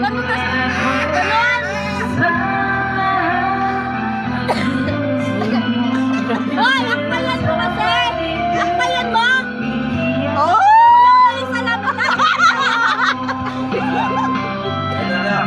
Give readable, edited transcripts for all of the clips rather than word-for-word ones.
Hoy, akbayan mo kasi! Akbayan mo! Oh! Isa lang pa na! Ano na?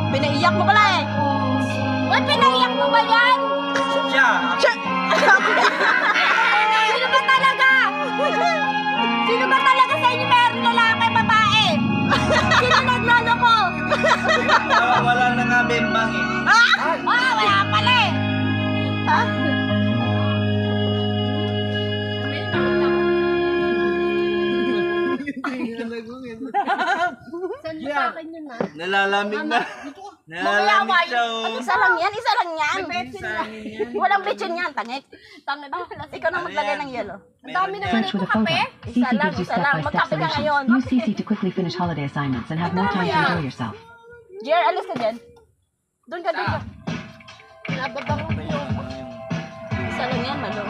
Pinaiyak mo pala eh. Ba't pinaiyak mo ba yan? Siya! Sino ba talaga? Sino ba talaga sa inyo meron lalaki, babae? Sino nagloloko? Wala na nga bembang eh. Wala pala eh. Saan mo sa akin yun ah? Nalalamig na. Nalalamig siya oh. Isa lang yan, isa lang yan. Walang betchin yan, tangik. Tangik ba? Ikaw na maglagay ng yelo. Ang dami naman Search ito with a photo. kape. CC Isa lang, gives you isa lang. step-by-step Magkape ka ngayon. solutions. Use CC to quickly finish holiday assignments and have more time to enjoy yourself. Jer, alis ka dyan. Doon ka, doon ka. Nababang ko yung... Isa lang yan, malo.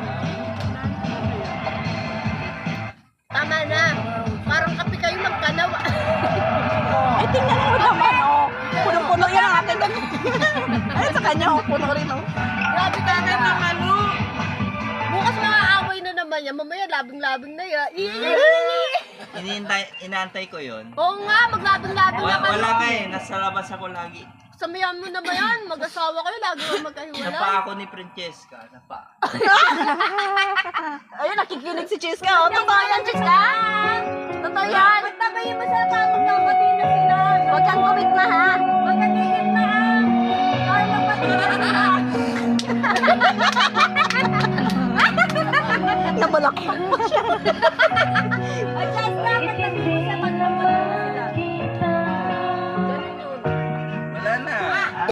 Tama na. Parang kape kayo magkanaw. Ay, tingnan mo naman, oh. Puno-puno yan ang ating damit. Ay, sa kanya, oh, puno rin, oh. Grabe ka na naman, oh. Bukas maaaway na naman yan. Mamaya, labing-labing na yan. Inaantay ko yun. Oo nga, maglabing-labing na kayo. Wala nga eh. Nasa labas ako lagi. Samayan mo na ba yan? Mag-asawa kayo, lagi mo magkahiwalay. Napa ako ni Francesca. Napa. Ayun, nakikinig si Chiska. Oh, totoo yan, Chiska. Totoo yan. Magtabayin mo sa tamang namati na sila. Huwag kang kumit na, ha? Huwag kang kumit na, ha? Ay, magpatingin na. Nabalakpak mo siya.